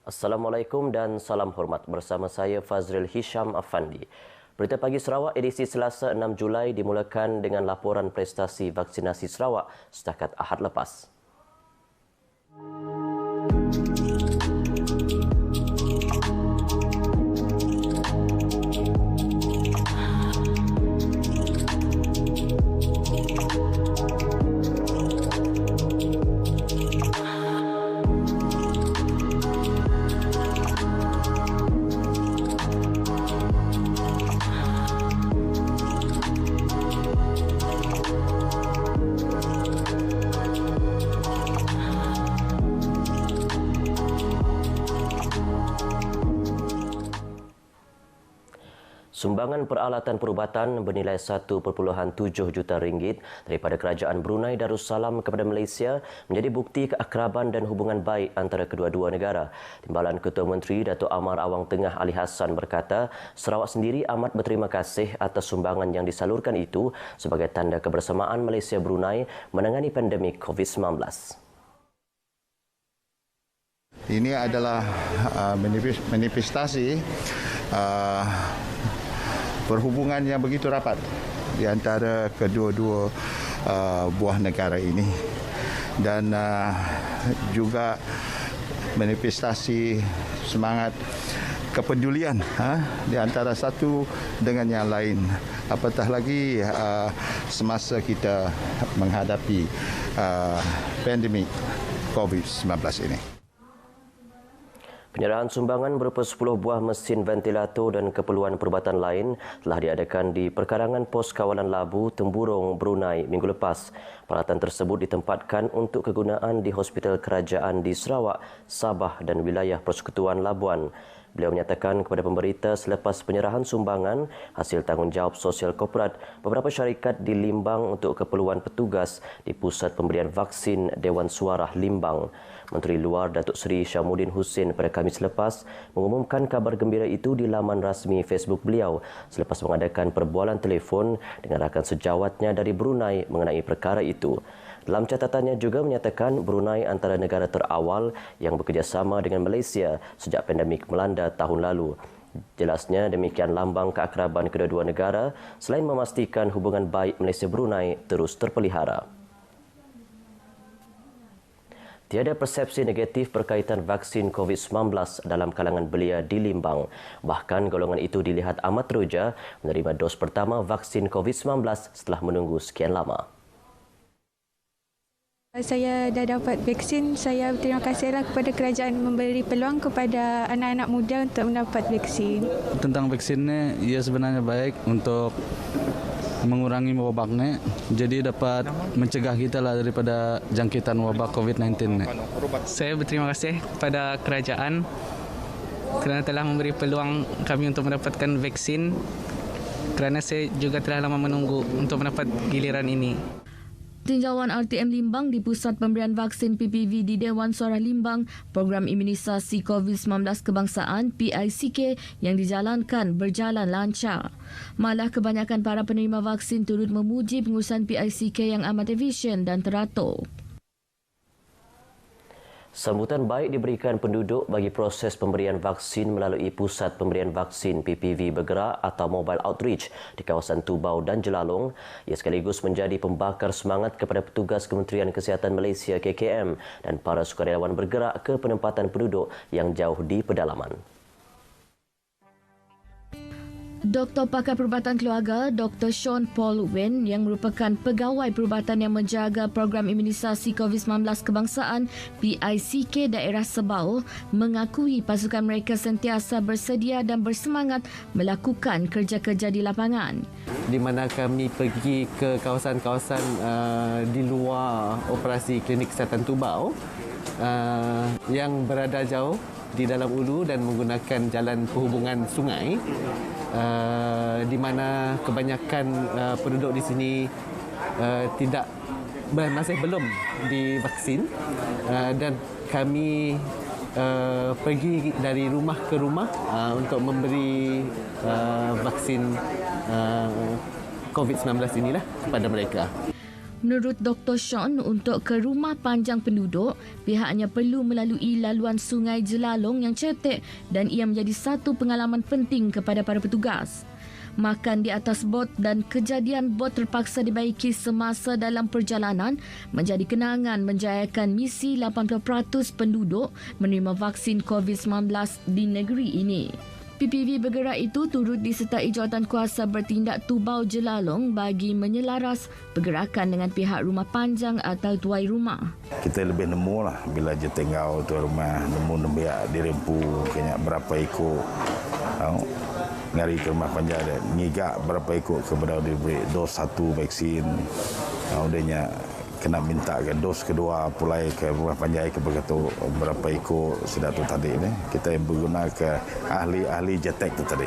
Assalamualaikum dan salam hormat. Bersama saya Fazril Hisham Afandi. Berita Pagi Sarawak edisi Selasa 6 Julai dimulakan dengan laporan prestasi vaksinasi Sarawak setakat Ahad lepas. Sumbangan peralatan perubatan bernilai 1.7 juta ringgit daripada Kerajaan Brunei Darussalam kepada Malaysia menjadi bukti keakraban dan hubungan baik antara kedua-dua negara. Timbalan Ketua Menteri Datuk Amar Awang Tengah Ali Hassan berkata, Sarawak sendiri amat berterima kasih atas sumbangan yang disalurkan itu sebagai tanda kebersamaan Malaysia-Brunei menangani pandemik COVID-19. Ini adalah manifestasi perhubungan yang begitu rapat di antara kedua-dua buah negara ini, dan juga manifestasi semangat kepedulian di antara satu dengan yang lain, apatah lagi semasa kita menghadapi pandemik COVID-19 ini. Penyerahan sumbangan berupa 10 buah mesin ventilator dan keperluan perubatan lain telah diadakan di Perkarangan Pos Kawalan Labu, Temburong, Brunei minggu lepas. Peralatan tersebut ditempatkan untuk kegunaan di Hospital Kerajaan di Sarawak, Sabah dan wilayah Persekutuan Labuan. Beliau menyatakan kepada pemberita selepas penyerahan sumbangan hasil tanggungjawab sosial korporat beberapa syarikat di Limbang untuk keperluan petugas di Pusat Pemberian Vaksin Dewan Suarah Limbang. Menteri Luar Datuk Seri Syamuddin Hussein pada Khamis lepas mengumumkan kabar gembira itu di laman rasmi Facebook beliau selepas mengadakan perbualan telefon dengan rakan sejawatnya dari Brunei mengenai perkara itu. Dalam catatannya juga menyatakan Brunei antara negara terawal yang bekerjasama dengan Malaysia sejak pandemik melanda tahun lalu. Jelasnya demikian lambang keakraban kedua-dua negara selain memastikan hubungan baik Malaysia-Brunei terus terpelihara. Tiada persepsi negatif berkaitan vaksin COVID-19 dalam kalangan belia di Limbang. Bahkan golongan itu dilihat amat teruja menerima dos pertama vaksin COVID-19 setelah menunggu sekian lama. Saya dah dapat vaksin. Saya berterima kasihlah kepada kerajaan memberi peluang kepada anak-anak muda untuk mendapat vaksin. Tentang vaksinnya, ia sebenarnya baik untuk mengurangi wabaknya, jadi dapat mencegah kita lah daripada jangkitan wabak COVID-19. Saya berterima kasih kepada kerajaan kerana telah memberi peluang kami untuk mendapatkan vaksin, kerana saya juga telah lama menunggu untuk mendapat giliran ini. Tinjauan RTM Limbang di Pusat Pemberian Vaksin PPV di Dewan Suarah Limbang, program imunisasi COVID-19 kebangsaan PICK yang dijalankan berjalan lancar. Malah kebanyakan para penerima vaksin turut memuji pengurusan PICK yang amat efisien dan teratur. Sambutan baik diberikan penduduk bagi proses pemberian vaksin melalui Pusat Pemberian Vaksin PPV Bergerak atau Mobile Outreach di kawasan Tubau dan Jelalong. Ia sekaligus menjadi pembakar semangat kepada petugas Kementerian Kesihatan Malaysia KKM dan para sukarelawan bergerak ke penempatan penduduk yang jauh di pedalaman. Dr. Pakar Perubatan Keluarga Dr. Sean Paul Wen yang merupakan pegawai perubatan yang menjaga program imunisasi COVID-19 kebangsaan PICK daerah Sebau mengakui pasukan mereka sentiasa bersedia dan bersemangat melakukan kerja-kerja di lapangan. Di mana kami pergi ke kawasan-kawasan di luar operasi Klinik Kesihatan Tubau yang berada jauh di dalam ulu dan menggunakan jalan perhubungan sungai, di mana kebanyakan penduduk di sini masih belum divaksin, dan kami pergi dari rumah ke rumah untuk memberi vaksin COVID-19 inilah kepada mereka. Menurut Dr. Sean, untuk ke rumah panjang penduduk, pihaknya perlu melalui laluan Sungai Jelalong yang cetek dan ia menjadi satu pengalaman penting kepada para petugas. Makan di atas bot dan kejadian bot terpaksa dibaiki semasa dalam perjalanan menjadi kenangan menjayakan misi 80% penduduk menerima vaksin COVID-19 di negeri ini. PPV bergerak itu turut disertai jawatankuasa bertindak Tubau Jelalong bagi menyelaras pergerakan dengan pihak rumah panjang atau tuai rumah. Kita lebih nemu lah bila je tinggal tuai rumah, nemu biak dirempu kena berapa ikut. Ngari ke rumah panjang dan ngigak berapa ikut kepada diberi dos 1 vaksin. Udahnya kena minta ke dos kedua pulai ke rumah panjang ke begitu berapa ikut sudah tu tadi ni. Kita berguna ke ahli-ahli jetek tu tadi.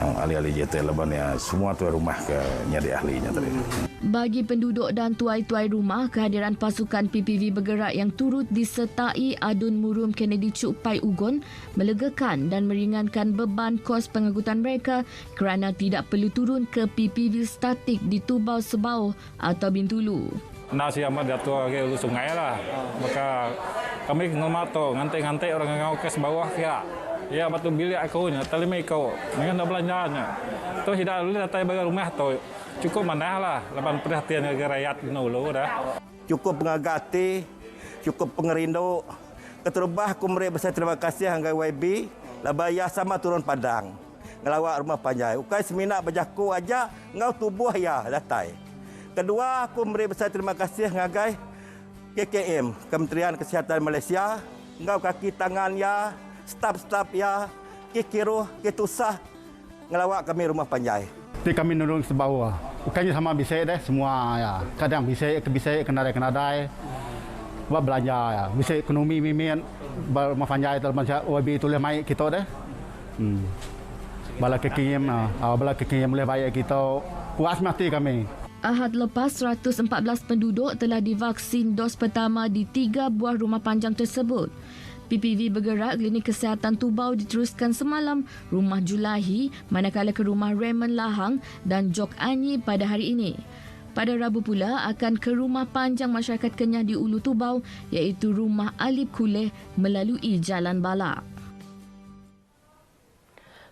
Ahli-ahli jetek leban ya semua tuai rumah ke nyari ahlinya tadi. Bagi penduduk dan tuai-tuai rumah, kehadiran pasukan PPV bergerak yang turut disertai Adun Murum Kennedy Cuk Pai Ugon melegakan dan meringankan beban kos pengangkutan mereka kerana tidak perlu turun ke PPV statik di Tubau Sebau atau Bintulu. Nasi amat jatuh ke sungai lah. Maka kami ngemato ngantai-ngantai orang ngau ke bawah kia. Ya batu bilik aku nya, telimi kau. Dengan belanjanya. Tu hidak dulu datang bagi rumah tu. Cukup mana lah, lepas perhatian ke rakyat dulu dah. Cukup mengagati, cukup pengerindu. Keterubah aku memberi besar terima kasih hangga YB. Labaya sama turun padang. Ngelawak rumah panjang. Ukai semina berjaku aja, ngau tubuh ya datai. Kedua, aku memberi besar terima kasih hangga KKM, Kementerian Kesihatan Malaysia. Ngau kaki tangan ya, staf-staf ya, kikiruh, kitusah. Ngelawak kami rumah panjang. Jadi kami nurung sebawah. Bukannya sama bisik deh semua ya. Kadang bisik ke bisik, kenadai-kenadai. Buat belanja ya. Bisik ekonomi mimin rumah panjang itu OB tulis mai kita deh. Bala kekim, bala kekim boleh bayar kita. Puas mati kami. Ahad lepas, 114 penduduk telah divaksin dos pertama di 3 buah rumah panjang tersebut. PPV bergerak klinik kesihatan Tubau diteruskan semalam, rumah Julahi, manakala ke rumah Raymond Lahang dan Jok Anyi pada hari ini. Pada Rabu pula akan ke rumah panjang masyarakat Kenyah di Ulu Tubau iaitu rumah Alip Kuleh melalui Jalan Balak.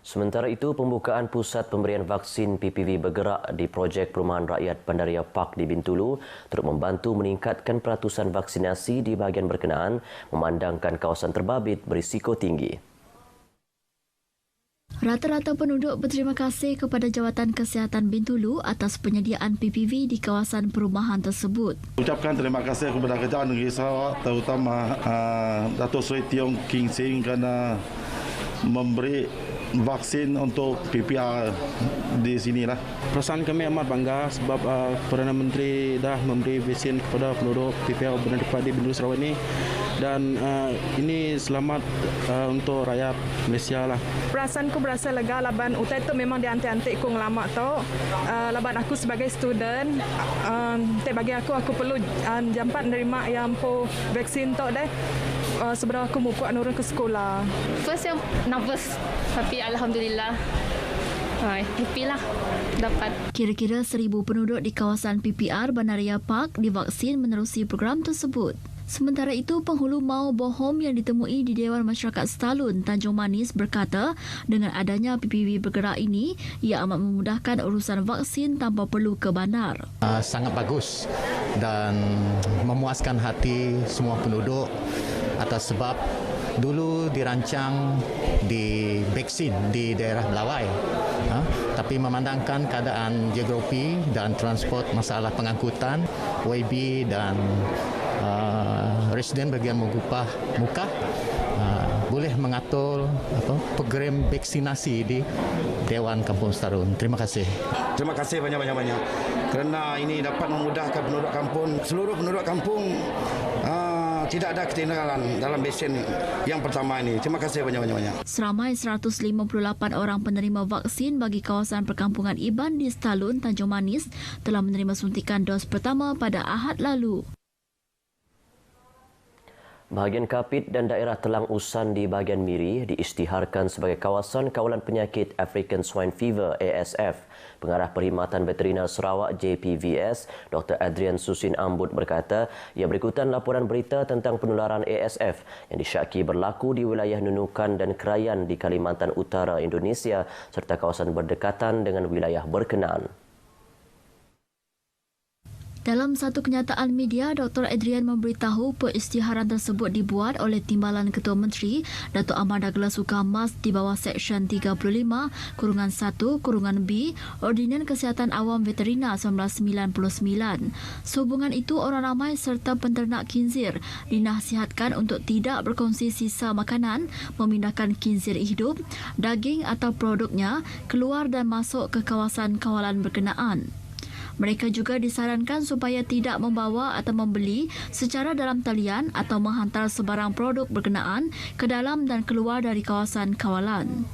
Sementara itu, pembukaan pusat pemberian vaksin PPV bergerak di projek Perumahan Rakyat Bandaria Park di Bintulu turut membantu meningkatkan peratusan vaksinasi di bahagian berkenaan memandangkan kawasan terbabit berisiko tinggi. Rata-rata penduduk berterima kasih kepada Jawatan Kesihatan Bintulu atas penyediaan PPV di kawasan perumahan tersebut. Ucapkan terima kasih kepada Kerajaan Negeri Sarawak terutama Datuk Seri Tiong King Sing kerana memberi vaksin untuk PPR di sinilah. Perasaan kami amat bangga sebab Perdana Menteri dah memberi vaksin kepada penduduk PPR berada di Bintulu Sarawak ini dan ini selamat untuk rakyat Malaysia lah. Perasaanku berasa lega laban utai tu memang diantik-antik ku ngelama tu. Laban aku sebagai student bagi aku perlu jampat nerima yang po vaksin tu deh. Sebelum aku mau buat nurun ke sekolah. First yang nervous tapi alhamdulillah happy lah dapat. Kira-kira 1,000 penduduk di kawasan PPR Bandaria Park divaksin menerusi program tersebut. Sementara itu, penghulu Mau Bohom yang ditemui di Dewan Masyarakat Stalun, Tanjung Manis berkata dengan adanya PPV bergerak ini, ia amat memudahkan urusan vaksin tanpa perlu ke bandar. Sangat bagus dan memuaskan hati semua penduduk atas sebab dulu dirancang di vaksin di daerah Melawai. Tapi memandangkan keadaan geografi dan transport masalah pengangkutan, YB dan residen bagian mengupah muka boleh mengatur program vaksinasi di Dewan Kampung Stalun. Terima kasih. Terima kasih banyak-banyak kerana ini dapat memudahkan penduduk kampung. Seluruh penduduk kampung tidak ada ketinggalan dalam vaksin yang pertama ini. Terima kasih banyak-banyak. Seramai 158 orang penerima vaksin bagi kawasan perkampungan Iban di Stalun, Tanjung Manis telah menerima suntikan dos pertama pada Ahad lalu. Bahagian Kapit dan daerah Telang Usan di bahagian Miri diisytiharkan sebagai kawasan kawalan penyakit African Swine Fever ASF. Pengarah Perkhidmatan Veteriner Sarawak JPVS, Dr. Adrian Susin Ambut berkata, ia berikutan laporan berita tentang penularan ASF yang disyaki berlaku di wilayah Nunukan dan Krayan di Kalimantan Utara Indonesia serta kawasan berdekatan dengan wilayah berkenaan. Dalam satu kenyataan media, Dr. Adrian memberitahu perisytiharan tersebut dibuat oleh Timbalan Ketua Menteri Datuk Ahmad Douglas Sukamas di bawah Seksyen 35-1-B Ordinan Kesihatan Awam Veterina 1999. Sehubungan itu, orang ramai serta penternak khinzir dinasihatkan untuk tidak berkongsi sisa makanan, memindahkan khinzir hidup, daging atau produknya keluar dan masuk ke kawasan kawalan berkenaan. Mereka juga disarankan supaya tidak membawa atau membeli secara dalam talian atau menghantar sebarang produk berkenaan ke dalam dan keluar dari kawasan kawalan.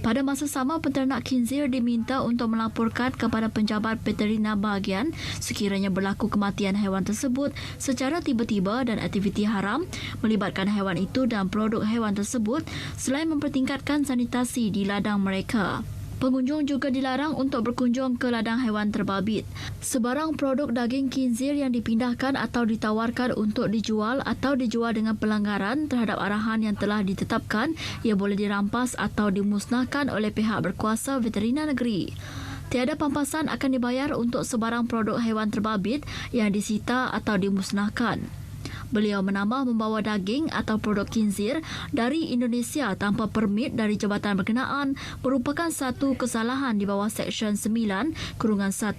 Pada masa sama, penternak khinzir diminta untuk melaporkan kepada penjabat veterina bahagian sekiranya berlaku kematian haiwan tersebut secara tiba-tiba dan aktiviti haram melibatkan haiwan itu dan produk haiwan tersebut selain mempertingkatkan sanitasi di ladang mereka. Pengunjung juga dilarang untuk berkunjung ke ladang haiwan terbabit. Sebarang produk daging khinzir yang dipindahkan atau ditawarkan untuk dijual atau dijual dengan pelanggaran terhadap arahan yang telah ditetapkan, ia boleh dirampas atau dimusnahkan oleh pihak berkuasa veterina negeri. Tiada pampasan akan dibayar untuk sebarang produk haiwan terbabit yang disita atau dimusnahkan. Beliau menambah membawa daging atau produk khinzir dari Indonesia tanpa permit dari jabatan berkenaan merupakan satu kesalahan di bawah Seksyen 9-1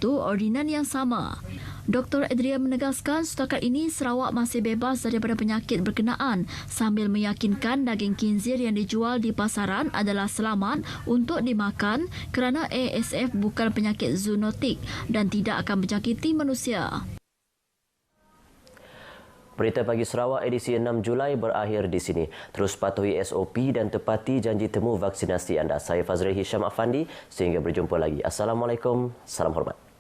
Ordinan yang sama. Dr. Adrian menegaskan setakat ini Sarawak masih bebas daripada penyakit berkenaan sambil meyakinkan daging khinzir yang dijual di pasaran adalah selamat untuk dimakan kerana ASF bukan penyakit zoonotik dan tidak akan menjangkiti manusia. Berita Pagi Sarawak edisi 6 Julai berakhir di sini. Terus patuhi SOP dan tepati janji temu vaksinasi anda. Saya Fazril Hisham Afandi. Sehingga berjumpa lagi. Assalamualaikum. Salam hormat.